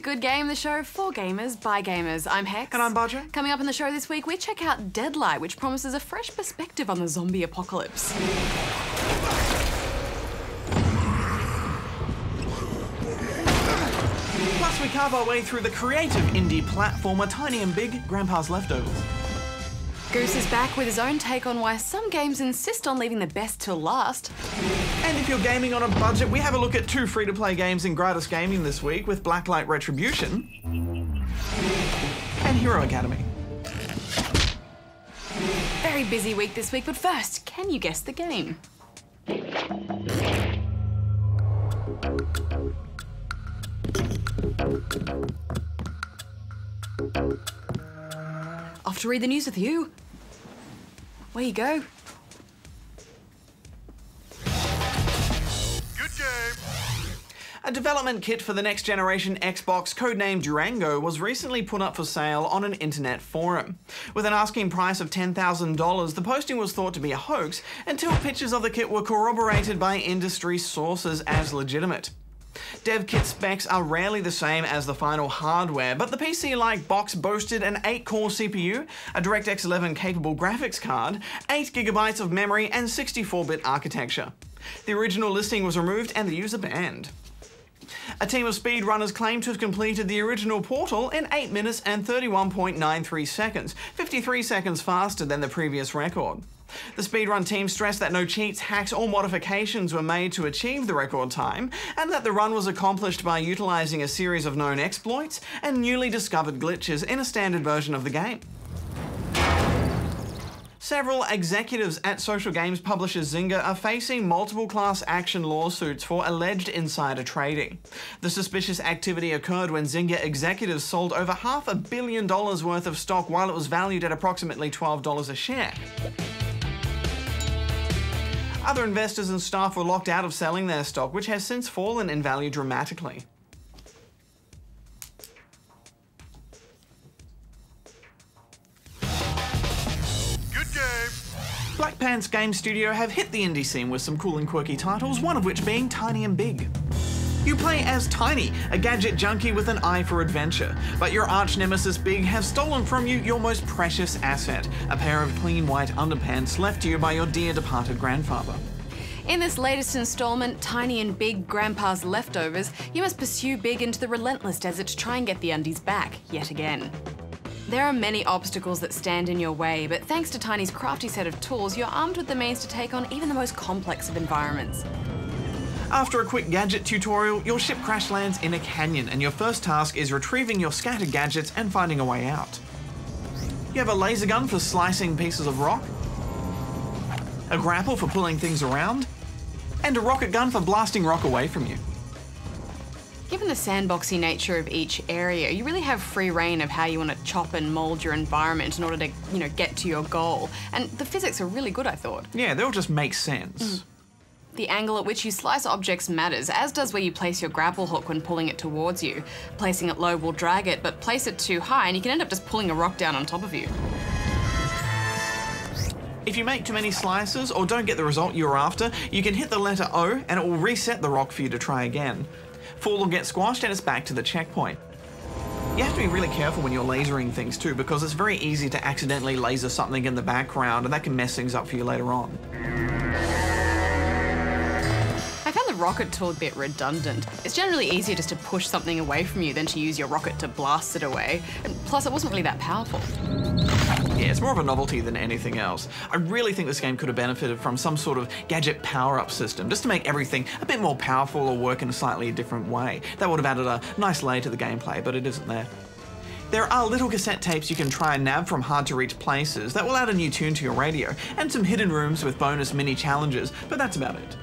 Good Game, the show for gamers by gamers. I'm Hex. And I'm Bodger. Coming up in the show this week, we check out Deadlight, which promises a fresh perspective on the zombie apocalypse. Plus, we carve our way through the creative indie platformer Tiny and Big, Grandpa's Leftovers. Goose is back with his own take on why some games insist on leaving the best till last. And if you're gaming on a budget, we have a look at 2 free-to-play games in Gratis Gaming this week with Blacklight Retribution and Hero Academy. Very busy week this week, but first, can you guess the game? Off to read the news with you. Where you go? Good game. A development kit for the next generation Xbox, codenamed Durango, was recently put up for sale on an internet forum. With an asking price of $10,000, the posting was thought to be a hoax until pictures of the kit were corroborated by industry sources as legitimate. Dev kit specs are rarely the same as the final hardware, but the PC-like box boasted an 8-core CPU, a DirectX 11 capable graphics card, 8GB of memory, and 64-bit architecture. The original listing was removed and the user banned. A team of speedrunners claimed to have completed the original Portal in 8 minutes and 31.93 seconds, 53 seconds faster than the previous record. The speedrun team stressed that no cheats, hacks, or modifications were made to achieve the record time, and that the run was accomplished by utilizing a series of known exploits and newly discovered glitches in a standard version of the game. Several executives at social games publisher Zynga are facing multiple class action lawsuits for alleged insider trading. The suspicious activity occurred when Zynga executives sold over $500 million worth of stock while it was valued at approximately $12 a share. Other investors and staff were locked out of selling their stock, which has since fallen in value dramatically. Good game. Black Pants Game Studio have hit the indie scene with some cool and quirky titles, one of which being Tiny and Big. You play as Tiny, a gadget junkie with an eye for adventure, but your arch nemesis Big has stolen from you your most precious asset, a pair of clean white underpants left to you by your dear departed grandfather. In this latest installment, Tiny and Big, Grandpa's Leftovers, you must pursue Big into the relentless desert to try and get the undies back, yet again. There are many obstacles that stand in your way, but thanks to Tiny's crafty set of tools, you're armed with the means to take on even the most complex of environments. After a quick gadget tutorial, your ship crash lands in a canyon, and your first task is retrieving your scattered gadgets and finding a way out. You have a laser gun for slicing pieces of rock, a grapple for pulling things around, and a rocket gun for blasting rock away from you. Given the sandboxy nature of each area, you really have free reign of how you want to chop and mold your environment in order to, get to your goal. And the physics are really good, I thought. Yeah, they all just make sense. The angle at which you slice objects matters, as does where you place your grapple hook when pulling it towards you. Placing it low will drag it, but place it too high and you can end up just pulling a rock down on top of you. If you make too many slices or don't get the result you're after, you can hit the letter O and it will reset the rock for you to try again. Fall will get squashed and it's back to the checkpoint. You have to be really careful when you're lasering things too, because it's very easy to accidentally laser something in the background and that can mess things up for you later on. I found the rocket tool a bit redundant. It's generally easier just to push something away from you than to use your rocket to blast it away. And plus, it wasn't really that powerful. Yeah, it's more of a novelty than anything else. I really think this game could have benefited from some sort of gadget power-up system, just to make everything a bit more powerful or work in a slightly different way. That would have added a nice layer to the gameplay, but it isn't there. There are little cassette tapes you can try and nab from hard-to-reach places that will add a new tune to your radio, and some hidden rooms with bonus mini-challenges, but that's about it.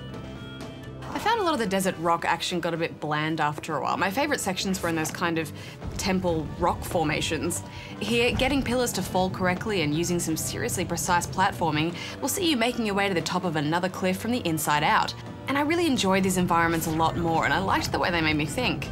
I found a lot of the desert rock action got a bit bland after a while. My favourite sections were in those kind of temple rock formations. Here, getting pillars to fall correctly and using some seriously precise platforming will see you making your way to the top of another cliff from the inside out. And I really enjoyed these environments a lot more, and I liked the way they made me think.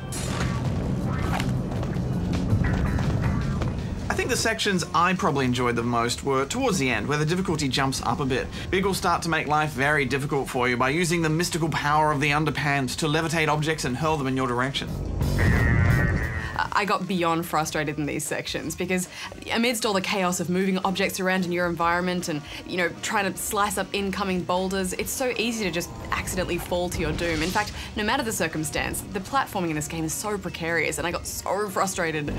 I think the sections I probably enjoyed the most were towards the end, where the difficulty jumps up a bit. Big will start to make life very difficult for you by using the mystical power of the underpants to levitate objects and hurl them in your direction. I got beyond frustrated in these sections because amidst all the chaos of moving objects around in your environment and, trying to slice up incoming boulders, it's so easy to just accidentally fall to your doom. In fact, no matter the circumstance, the platforming in this game is so precarious and I got so frustrated.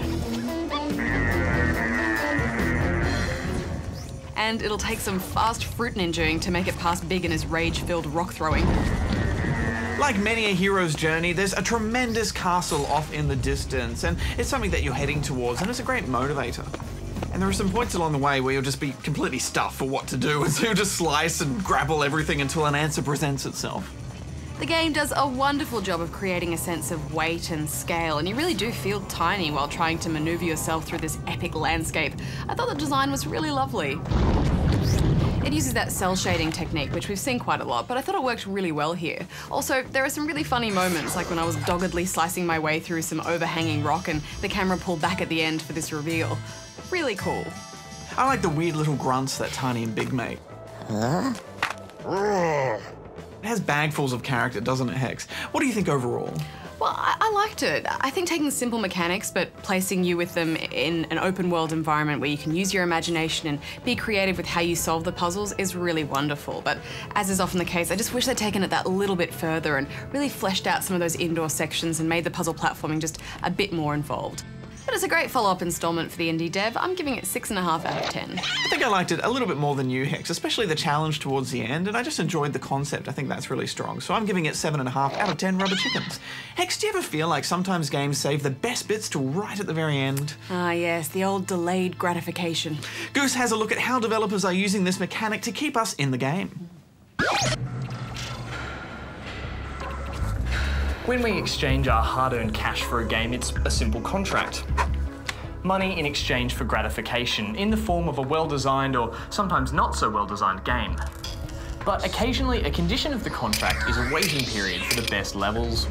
And it'll take some fast fruit ninjaing to make it past Big and his rage-filled rock throwing. Like many a hero's journey, there's a tremendous castle off in the distance, and it's something that you're heading towards, and it's a great motivator. And there are some points along the way where you'll just be completely stuffed for what to do, and so you'll just slice and grapple everything until an answer presents itself. The game does a wonderful job of creating a sense of weight and scale, and you really do feel tiny while trying to maneuver yourself through this epic landscape. I thought the design was really lovely. It uses that cell shading technique, which we've seen quite a lot, but I thought it worked really well here. Also, there are some really funny moments, like when I was doggedly slicing my way through some overhanging rock and the camera pulled back at the end for this reveal. Really cool. I like the weird little grunts that Tiny and Big make. Huh? It has bagfuls of character, doesn't it, Hex? What do you think overall? Well, I liked it. I think taking simple mechanics but placing you with them in an open world environment where you can use your imagination and be creative with how you solve the puzzles is really wonderful. But as is often the case, I just wish they'd taken it that little bit further and really fleshed out some of those indoor sections and made the puzzle platforming just a bit more involved. But it's a great follow-up installment for the indie dev. I'm giving it 6.5 out of 10. I think I liked it a little bit more than you, Hex, especially the challenge towards the end, and I just enjoyed the concept. I think that's really strong. So I'm giving it 7.5 out of 10 rubber chickens. Hex, do you ever feel like sometimes games save the best bits till right at the very end? Ah, yes, the old delayed gratification. Goose has a look at how developers are using this mechanic to keep us in the game. When we exchange our hard-earned cash for a game, it's a simple contract. Money in exchange for gratification in the form of a well-designed or sometimes not so well-designed game. But occasionally, a condition of the contract is a waiting period for the best levels,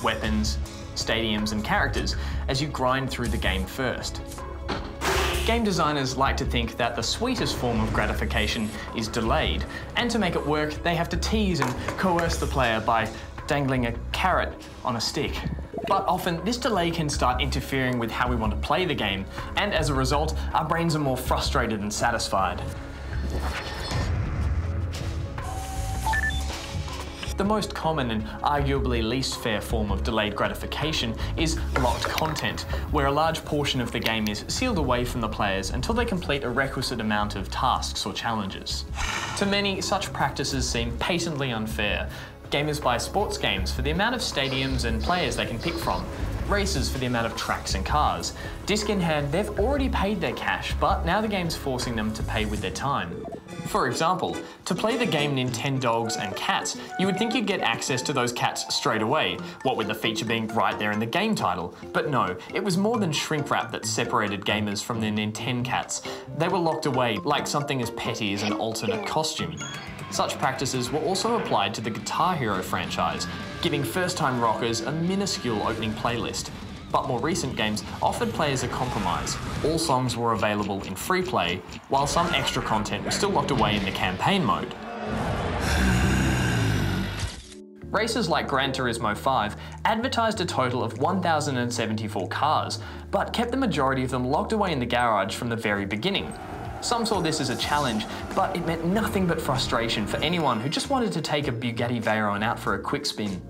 weapons, stadiums and characters as you grind through the game first. Game designers like to think that the sweetest form of gratification is delayed, and to make it work, they have to tease and coerce the player by dangling a carrot on a stick. But often, this delay can start interfering with how we want to play the game, and as a result, our brains are more frustrated than satisfied. The most common and arguably least fair form of delayed gratification is locked content, where a large portion of the game is sealed away from the players until they complete a requisite amount of tasks or challenges. To many, such practices seem patently unfair. Gamers buy sports games for the amount of stadiums and players they can pick from, races for the amount of tracks and cars. Disc in hand, they've already paid their cash, but now the game's forcing them to pay with their time. For example, to play the game Nintendogs and Cats, you would think you'd get access to those cats straight away, what with the feature being right there in the game title. But no, it was more than shrink wrap that separated gamers from their Nintendcats. They were locked away like something as petty as an alternate costume. Such practices were also applied to the Guitar Hero franchise, giving first-time rockers a minuscule opening playlist. But more recent games offered players a compromise. All songs were available in free play, while some extra content was still locked away in the campaign mode. Races like Gran Turismo 5 advertised a total of 1,074 cars, but kept the majority of them locked away in the garage from the very beginning. Some saw this as a challenge, but it meant nothing but frustration for anyone who just wanted to take a Bugatti Veyron out for a quick spin.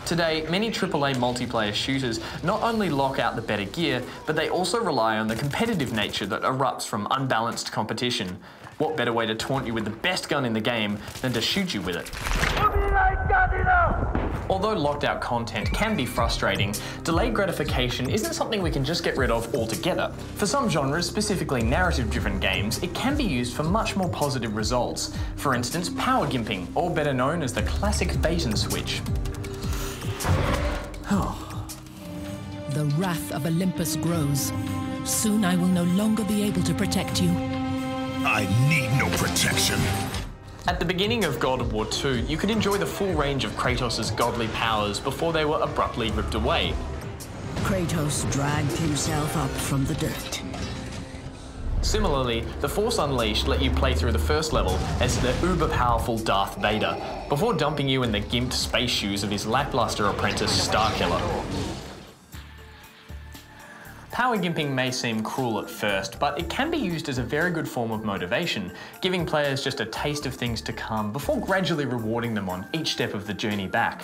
Today, many AAA multiplayer shooters not only lock out the better gear, but they also rely on the competitive nature that erupts from unbalanced competition. What better way to taunt you with the best gun in the game than to shoot you with it? Although locked out content can be frustrating, delayed gratification isn't something we can just get rid of altogether. For some genres, specifically narrative-driven games, it can be used for much more positive results. For instance, power gimping, or better known as the classic bait and switch. The wrath of Olympus grows. Soon I will no longer be able to protect you. I need no protection. At the beginning of God of War 2, you could enjoy the full range of Kratos' godly powers before they were abruptly ripped away. Kratos dragged himself up from the dirt. Similarly, the Force Unleashed let you play through the first level as the uber-powerful Darth Vader, before dumping you in the gimped space shoes of his lackluster apprentice Starkiller. Power gimping may seem cruel at first, but it can be used as a very good form of motivation, giving players just a taste of things to come before gradually rewarding them on each step of the journey back.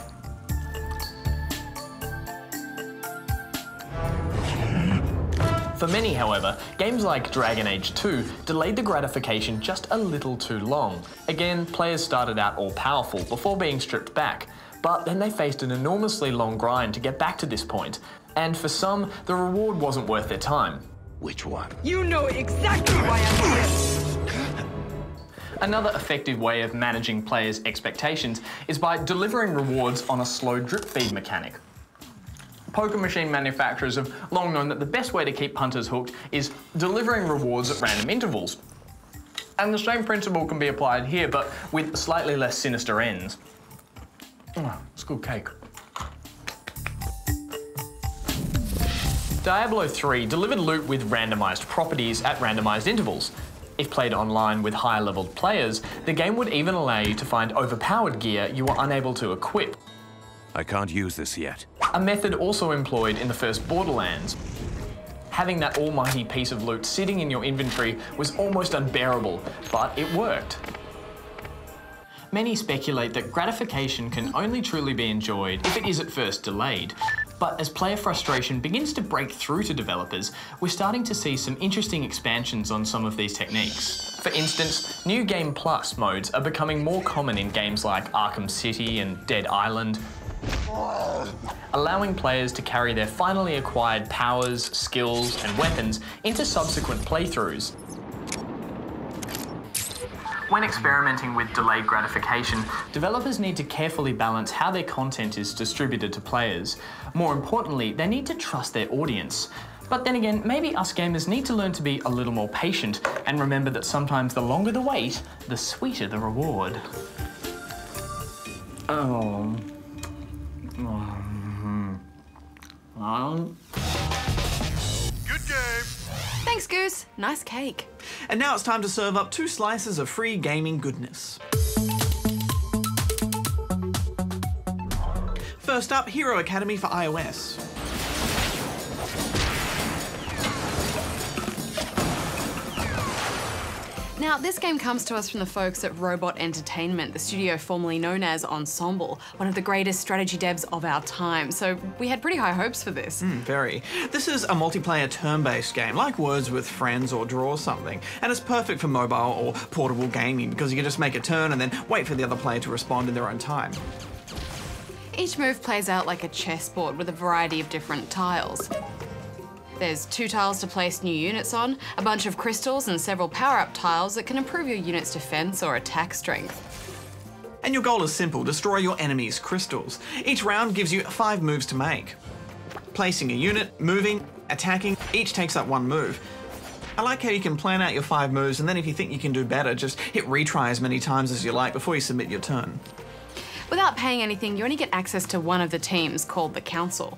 For many, however, games like Dragon Age 2 delayed the gratification just a little too long. Again, players started out all powerful before being stripped back, but then they faced an enormously long grind to get back to this point, and for some, the reward wasn't worth their time. Which one? You know exactly why I'm here! Another effective way of managing players' expectations is by delivering rewards on a slow drip feed mechanic. Poker machine manufacturers have long known that the best way to keep punters hooked is delivering rewards at random intervals. And the same principle can be applied here, but with slightly less sinister ends. Oh, it's good cake. Diablo 3 delivered loot with randomized properties at randomized intervals. If played online with higher leveled players, the game would even allow you to find overpowered gear you were unable to equip. I can't use this yet. A method also employed in the first Borderlands. Having that almighty piece of loot sitting in your inventory was almost unbearable, but it worked. Many speculate that gratification can only truly be enjoyed if it is at first delayed. But as player frustration begins to break through to developers, we're starting to see some interesting expansions on some of these techniques. For instance, New Game Plus modes are becoming more common in games like Arkham City and Dead Island, allowing players to carry their finally acquired powers, skills, and weapons into subsequent playthroughs. When experimenting with delayed gratification, developers need to carefully balance how their content is distributed to players. More importantly, they need to trust their audience. But then again, maybe us gamers need to learn to be a little more patient and remember that sometimes the longer the wait, the sweeter the reward. Good game. Thanks, Goose. Nice cake. And now it's time to serve up 2 slices of free gaming goodness. First up, Hero Academy for iOS. Now, this game comes to us from the folks at Robot Entertainment, the studio formerly known as Ensemble, one of the greatest strategy devs of our time, so we had pretty high hopes for this. Very. This is a multiplayer turn-based game, like Words with Friends or Draw Something, and it's perfect for mobile or portable gaming because you can just make a turn and then wait for the other player to respond in their own time. Each move plays out like a chessboard with a variety of different tiles. There's 2 tiles to place new units on, a bunch of crystals and several power-up tiles that can improve your unit's defense or attack strength. And your goal is simple, destroy your enemy's crystals. Each round gives you 5 moves to make. Placing a unit, moving, attacking, each takes up 1 move. I like how you can plan out your 5 moves and then if you think you can do better, just hit retry as many times as you like before you submit your turn. Without paying anything, you only get access to one of the teams, called the Council.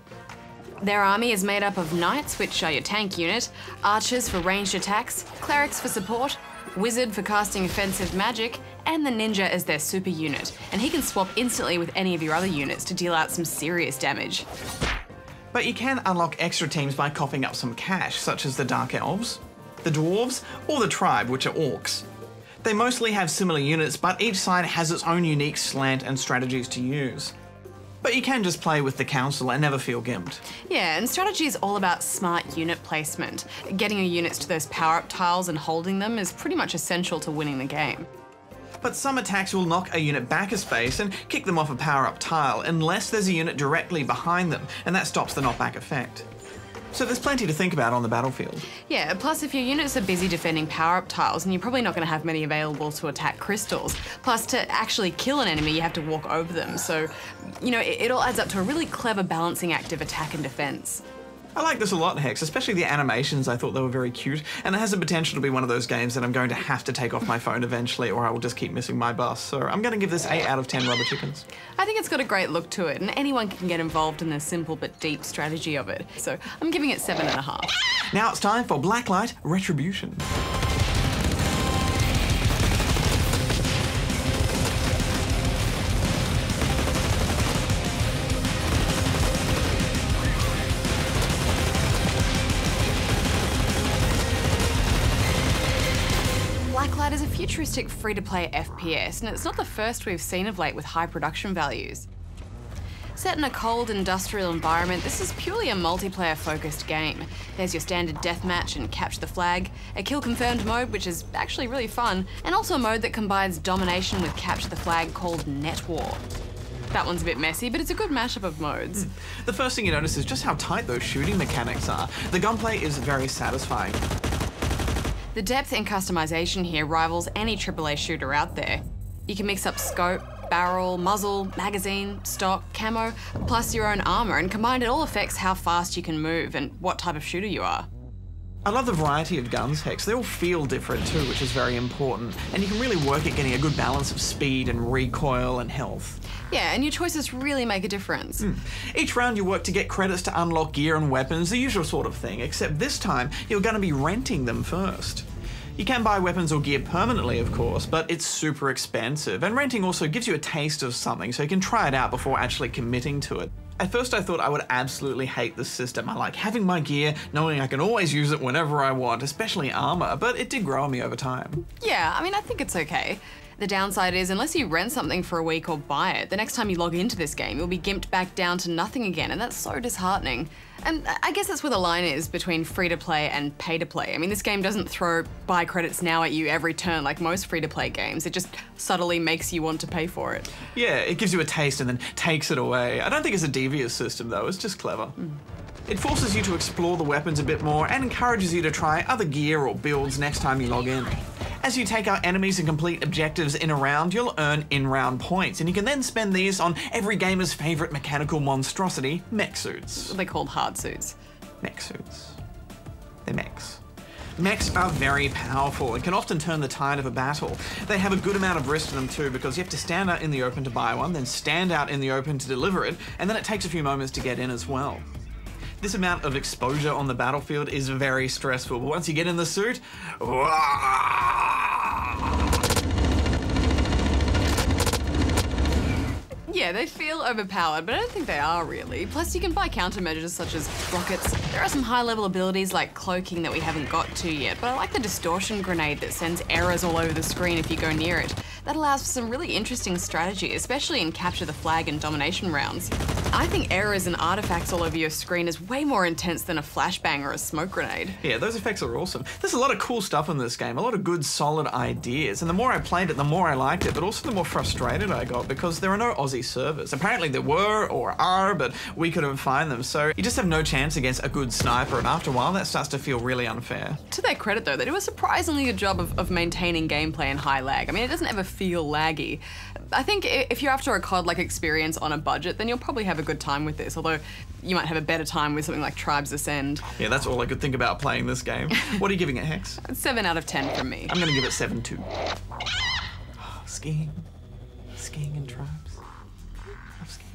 Their army is made up of knights, which are your tank unit, archers for ranged attacks, clerics for support, wizard for casting offensive magic, and the ninja as their super unit, and he can swap instantly with any of your other units to deal out some serious damage. But you can unlock extra teams by coughing up some cash, such as the Dark Elves, the Dwarves, or the Tribe, which are Orcs. They mostly have similar units, but each side has its own unique slant and strategies to use. But you can just play with the Council and never feel gimped. Yeah, and strategy is all about smart unit placement. Getting your units to those power-up tiles and holding them is pretty much essential to winning the game. But some attacks will knock a unit back a space and kick them off a power-up tile unless there's a unit directly behind them, and that stops the knockback effect. So there's plenty to think about on the battlefield. Yeah, plus if your units are busy defending power-up tiles, and you're probably not going to have many available to attack crystals. Plus, to actually kill an enemy, you have to walk over them. So, you know, it all adds up to a really clever balancing act of attack and defense. I like this a lot, Hex, especially the animations. I thought they were very cute, and it has the potential to be one of those games that I'm going to have to take off my phone eventually, or I will just keep missing my bus. So I'm going to give this 8 out of 10 rubber chickens. I think it's got a great look to it, and anyone can get involved in the simple but deep strategy of it. So I'm giving it 7.5. Now it's time for Blacklight Retribution. futuristic free-to-play FPS, and it's not the first we've seen of late with high production values. Set in a cold industrial environment, this is purely a multiplayer-focused game. There's your standard deathmatch and capture the flag, a kill-confirmed mode, which is actually really fun, and also a mode that combines domination with capture the flag called Net War. That one's a bit messy, but it's a good mashup of modes. The first thing you notice is just how tight those shooting mechanics are. The gunplay is very satisfying. The depth and customization here rivals any AAA shooter out there. You can mix up scope, barrel, muzzle, magazine, stock, camo, plus your own armor, and combined it all affects how fast you can move and what type of shooter you are. I love the variety of guns, Hex. They all feel different too, which is very important. And you can really work at getting a good balance of speed and recoil and health. Yeah, and your choices really make a difference. Each round you work to get credits to unlock gear and weapons, the usual sort of thing, except this time you're going to be renting them first. You can buy weapons or gear permanently, of course, but it's super expensive, and renting also gives you a taste of something, so you can try it out before actually committing to it. At first I thought I would absolutely hate this system. I like having my gear, knowing I can always use it whenever I want, especially armor, but it did grow on me over time. Yeah, I mean, I think it's okay. The downside is, unless you rent something for a week or buy it, the next time you log into this game, you'll be gimped back down to nothing again, and that's so disheartening. And I guess that's where the line is between free-to-play and pay-to-play. I mean, this game doesn't throw buy credits now at you every turn like most free-to-play games. It just subtly makes you want to pay for it. Yeah, it gives you a taste and then takes it away. I don't think it's a devious system, though. It's just clever. It forces you to explore the weapons a bit more and encourages you to try other gear or builds next time you log in. As you take out enemies and complete objectives in a round, you'll earn in-round points, and you can then spend these on every gamer's favourite mechanical monstrosity, mech suits. They're called hard suits. Mech suits. They're mechs. Mechs are very powerful and can often turn the tide of a battle. They have a good amount of risk to them too, because you have to stand out in the open to buy one, then stand out in the open to deliver it, and then it takes a few moments to get in as well. This amount of exposure on the battlefield is very stressful, but once you get in the suit, Yeah, they feel overpowered, but I don't think they are really. Plus, you can buy countermeasures such as rockets. There are some high-level abilities like cloaking that we haven't got to yet, but I like the distortion grenade that sends errors all over the screen if you go near it. That allows for some really interesting strategy, especially in capture the flag and domination rounds. I think errors and artifacts all over your screen is way more intense than a flashbang or a smoke grenade. Yeah, those effects are awesome. There's a lot of cool stuff in this game, a lot of good, solid ideas, and the more I played it, the more I liked it, but also the more frustrated I got because there are no Aussie servers. Apparently there were or are, but we couldn't find them, so you just have no chance against a good sniper, and after a while that starts to feel really unfair. To their credit though, they do a surprisingly good job of maintaining gameplay and high lag. I mean, it doesn't ever feel laggy. I think if you're after a COD-like experience on a budget, then you'll probably have a good time with this, although you might have a better time with something like Tribes Ascend. Yeah, that's all I could think about playing this game. What are you giving it, Hex? 7 out of 10 from me. I'm gonna give it 7 too. Skiing. Skiing and Tribes. Love skiing.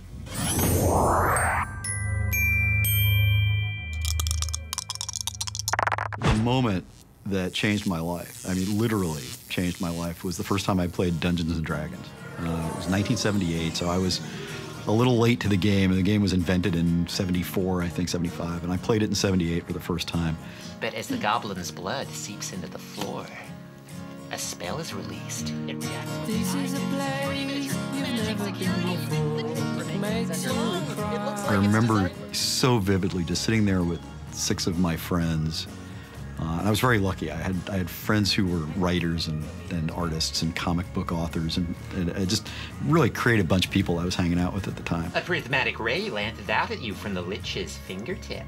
The moment that changed my life, I mean literally changed my life, was the first time I played Dungeons & Dragons. It was 1978, so I was a little late to the game, and the game was invented in 74, I think, 75, and I played it in 78 for the first time. But as the goblin's blood seeps into the floor, a spell is released. It reacts with This is a place you've never been before. It makes you cry. I remember so vividly just sitting there with 6 of my friends. And I was very lucky. I had friends who were writers and artists and comic book authors, and I just really creative bunch of people I was hanging out with at the time. a prismatic ray landed out at you from the Lich's fingertip.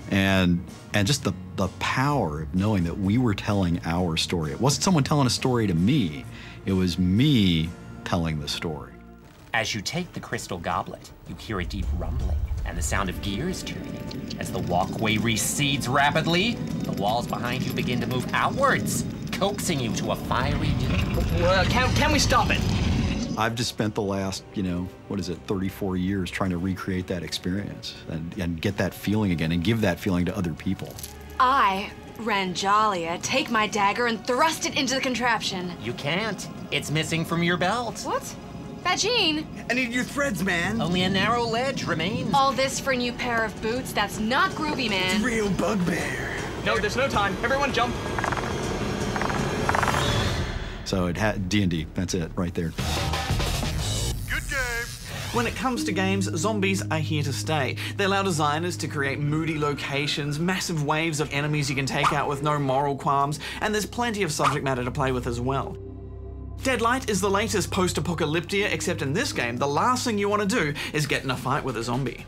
And just the power of knowing that we were telling our story. It wasn't someone telling a story to me. It was me telling the story. As you take the crystal goblet, you hear a deep rumbling and the sound of gears turning. As the walkway recedes rapidly, the walls behind you begin to move outwards, coaxing you to a fiery deep. Can we stop it? I've just spent the last, 34 years trying to recreate that experience and get that feeling again and give that feeling to other people. I, Ranjalia, take my dagger and thrust it into the contraption. You can't. It's missing from your belt. What? Vagine? I need your threads, man. Only a narrow ledge remains. All this for a new pair of boots? That's not groovy, man. Real bugbear. No, there's no time. Everyone jump. So it had D&D. That's it right there. Good game. When it comes to games, zombies are here to stay. They allow designers to create moody locations, massive waves of enemies you can take out with no moral qualms, and there's plenty of subject matter to play with as well. Deadlight is the latest post-apocalyptia, except in this game, the last thing you want to do is get in a fight with a zombie.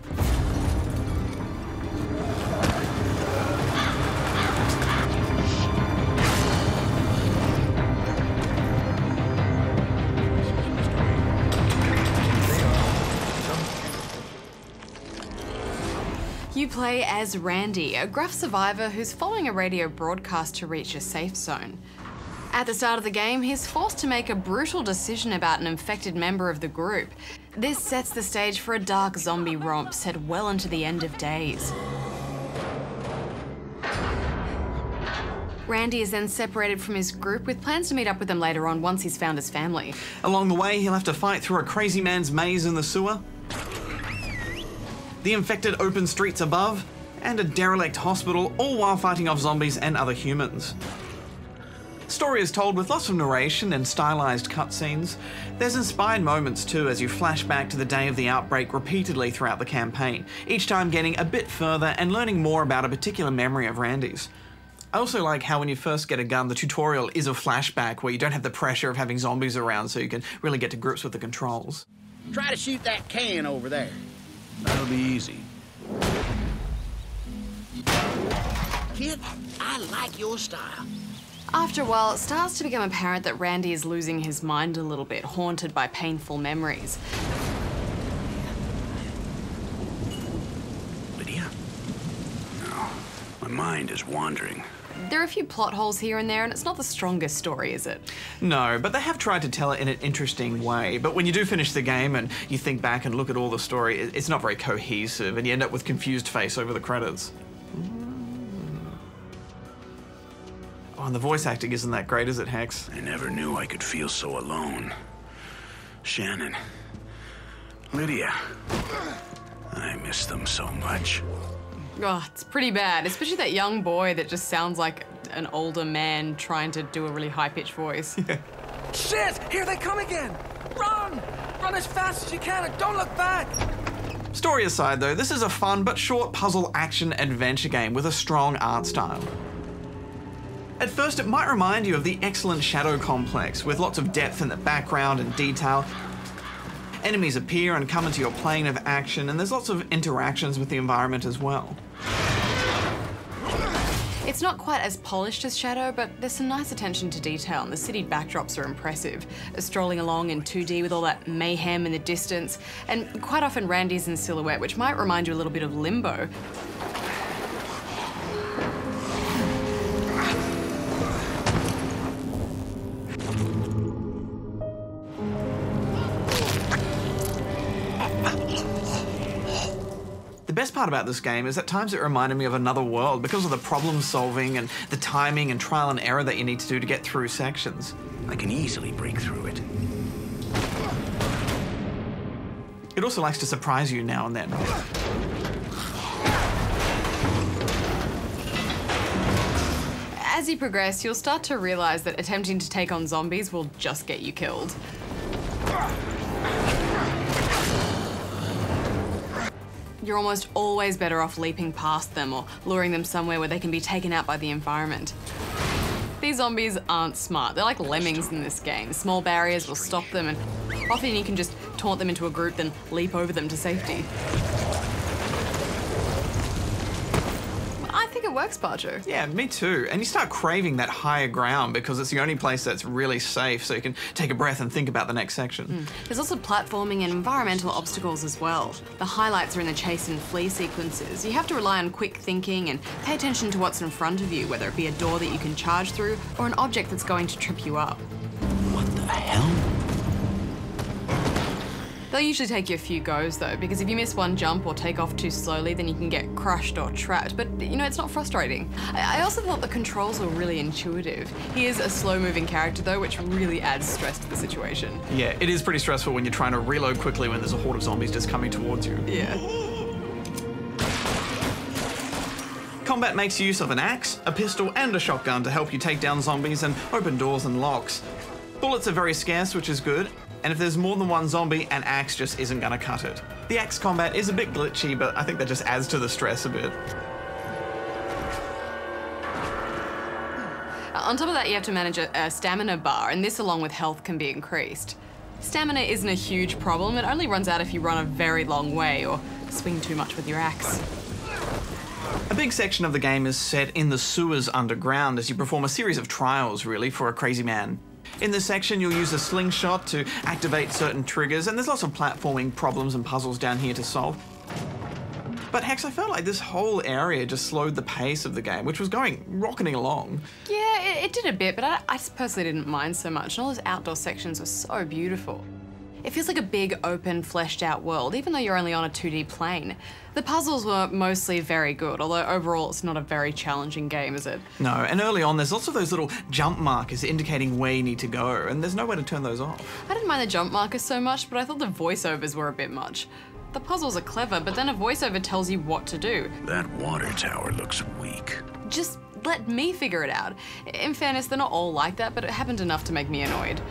You play as Randy, a gruff survivor who's following a radio broadcast to reach a safe zone. At the start of the game, he's forced to make a brutal decision about an infected member of the group. This sets the stage for a dark zombie romp set well into the end of days. Randy is then separated from his group with plans to meet up with them later on once he's found his family. Along the way, he'll have to fight through a crazy man's maze in the sewer, the infected open streets above, and a derelict hospital, all while fighting off zombies and other humans. Story is told with lots of narration and stylized cutscenes. There's inspired moments too as you flash back to the day of the outbreak repeatedly throughout the campaign, each time getting a bit further and learning more about a particular memory of Randy's. I also like how when you first get a gun, the tutorial is a flashback where you don't have the pressure of having zombies around, so you can really get to grips with the controls. Try to shoot that can over there. That'll be easy. Kid, I like your style. After a while, it starts to become apparent that Randy is losing his mind a little bit, haunted by painful memories. Lydia? No, my mind is wandering. There are a few plot holes here and there, and it's not the strongest story, is it? No, but they have tried to tell it in an interesting way. But when you do finish the game and you think back and look at all the story, it's not very cohesive, and you end up with confused face over the credits. Oh, and the voice acting isn't that great, is it, Hex? I never knew I could feel so alone. Shannon. Lydia. I miss them so much. Oh, it's pretty bad, especially that young boy that just sounds like an older man trying to do a really high-pitched voice. Shit! Here they come again! Run! Run as fast as you can and don't look back! Story aside though, this is a fun but short puzzle action adventure game with a strong art style. At first, it might remind you of the excellent Shadow Complex, with lots of depth in the background and detail. Enemies appear and come into your plane of action, and there's lots of interactions with the environment as well. It's not quite as polished as Shadow, but there's some nice attention to detail, and the city backdrops are impressive. Strolling along in 2D with all that mayhem in the distance, and quite often Randy's in silhouette, which might remind you a little bit of Limbo. The best part about this game is at times it reminded me of Another World because of the problem solving and the timing and trial and error that you need to do to get through sections. I can easily break through it. It also likes to surprise you now and then. As you progress, you'll start to realize that attempting to take on zombies will just get you killed. You're almost always better off leaping past them or luring them somewhere where they can be taken out by the environment. These zombies aren't smart. They're like lemmings in this game. Small barriers will stop them, and often you can just taunt them into a group, then leap over them to safety. I think it works, Barjo. Yeah, me too. And you start craving that higher ground because it's the only place that's really safe, so you can take a breath and think about the next section. There's also platforming and environmental obstacles as well. The highlights are in the chase and flee sequences. You have to rely on quick thinking and pay attention to what's in front of you, whether it be a door that you can charge through or an object that's going to trip you up. What the hell? They'll usually take you a few goes though, because if you miss one jump or take off too slowly, then you can get crushed or trapped. But you know, it's not frustrating. I also thought the controls were really intuitive. He is a slow-moving character though, which really adds stress to the situation. Yeah, it is pretty stressful when you're trying to reload quickly when there's a horde of zombies just coming towards you. Yeah. Combat makes use of an axe, a pistol, and a shotgun to help you take down zombies and open doors and locks. Bullets are very scarce, which is good, and if there's more than one zombie, an axe just isn't gonna cut it. The axe combat is a bit glitchy, but I think that just adds to the stress a bit. On top of that, you have to manage a stamina bar, and this, along with health, can be increased. Stamina isn't a huge problem. It only runs out if you run a very long way or swing too much with your axe. A big section of the game is set in the sewers underground as you perform a series of trials, really, for a crazy man. In this section, you'll use a slingshot to activate certain triggers, and there's lots of platforming problems and puzzles down here to solve. But Hex, I felt like this whole area just slowed the pace of the game, which was rocketing along. Yeah, it did a bit, but I personally didn't mind so much. And all those outdoor sections were so beautiful. It feels like a big, open, fleshed out world, even though you're only on a 2D plane. The puzzles were mostly very good, although overall it's not a very challenging game, is it? No, and early on there's lots of those little jump markers indicating where you need to go, and there's no way to turn those off. I didn't mind the jump markers so much, but I thought the voiceovers were a bit much. The puzzles are clever, but then a voiceover tells you what to do. That water tower looks weak. Just let me figure it out. In fairness, they're not all like that, but it happened enough to make me annoyed.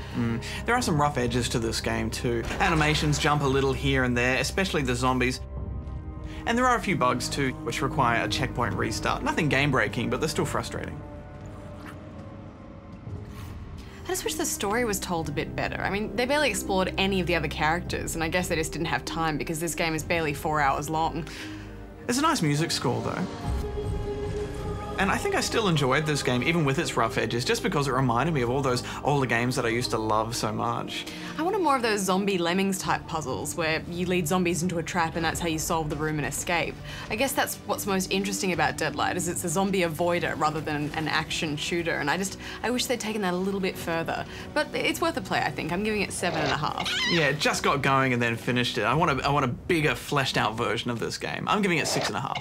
There are some rough edges to this game too. Animations jump a little here and there, especially the zombies. And there are a few bugs too, which require a checkpoint restart. Nothing game-breaking, but they're still frustrating. I just wish the story was told a bit better. I mean, they barely explored any of the other characters, and I guess they just didn't have time because this game is barely 4 hours long. There's a nice music score though. And I think I still enjoyed this game, even with its rough edges, just because it reminded me of all those older games that I used to love so much. I wanted more of those zombie lemmings type puzzles where you lead zombies into a trap and that's how you solve the room and escape. I guess that's what's most interesting about Deadlight, is it's a zombie avoider rather than an action shooter, and I wish they'd taken that a little bit further. But it's worth a play, I think. I'm giving it 7.5. Yeah, it just got going and then finished it. I want a bigger, fleshed out version of this game. I'm giving it 6.5.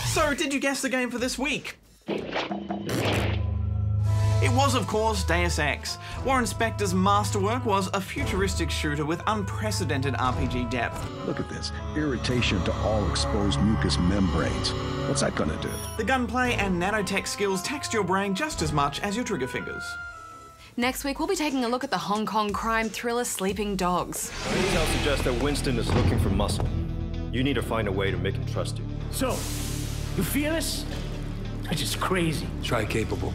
So, did you guess the game for this week? It was, of course, Deus Ex. Warren Spector's masterwork was a futuristic shooter with unprecedented RPG depth. Look at this. Irritation to all exposed mucous membranes. What's that gonna do? The gunplay and nanotech skills taxed your brain just as much as your trigger fingers. Next week, we'll be taking a look at the Hong Kong crime thriller Sleeping Dogs. Intel suggests that Winston is looking for muscle. You need to find a way to make him trust you. So, you fearless? Or just crazy? Try capable.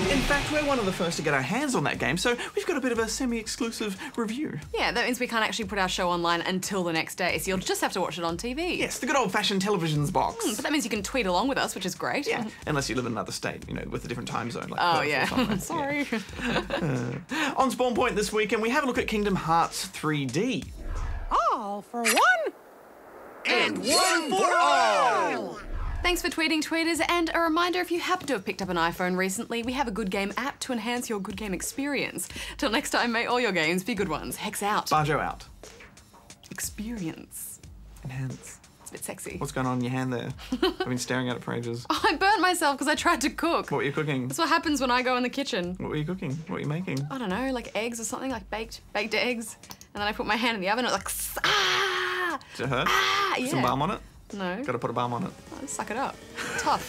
In fact, we're one of the first to get our hands on that game, so we've got a bit of a semi-exclusive review. Yeah, that means we can't actually put our show online until the next day, so you'll just have to watch it on TV. Yes, the good old-fashioned television's box. But that means you can tweet along with us, which is great. Yeah, unless you live in another state, you know, with a different time zone. Like oh, Perth yeah. or something. Sorry. Yeah. On Spawn Point this weekend, we have a look at Kingdom Hearts 3D. All for one, and one for all! Thanks for tweeting, tweeters, and a reminder, if you happen to have picked up an iPhone recently, we have a Good Game app to enhance your good game experience. Till next time, may all your games be good ones. Hex out. Barjo out. Experience. Enhance. It's a bit sexy. What's going on in your hand there? I've been staring at it for ages. Oh, I burnt myself because I tried to cook. What were you cooking? That's what happens when I go in the kitchen. What were you cooking? What were you making? I don't know, like eggs or something, like baked eggs. And then I put my hand in the oven and it was like, ah! Did it hurt? Ah, Put yeah. some balm on it? No. Gotta put a balm on it. Oh, suck it up. Tough.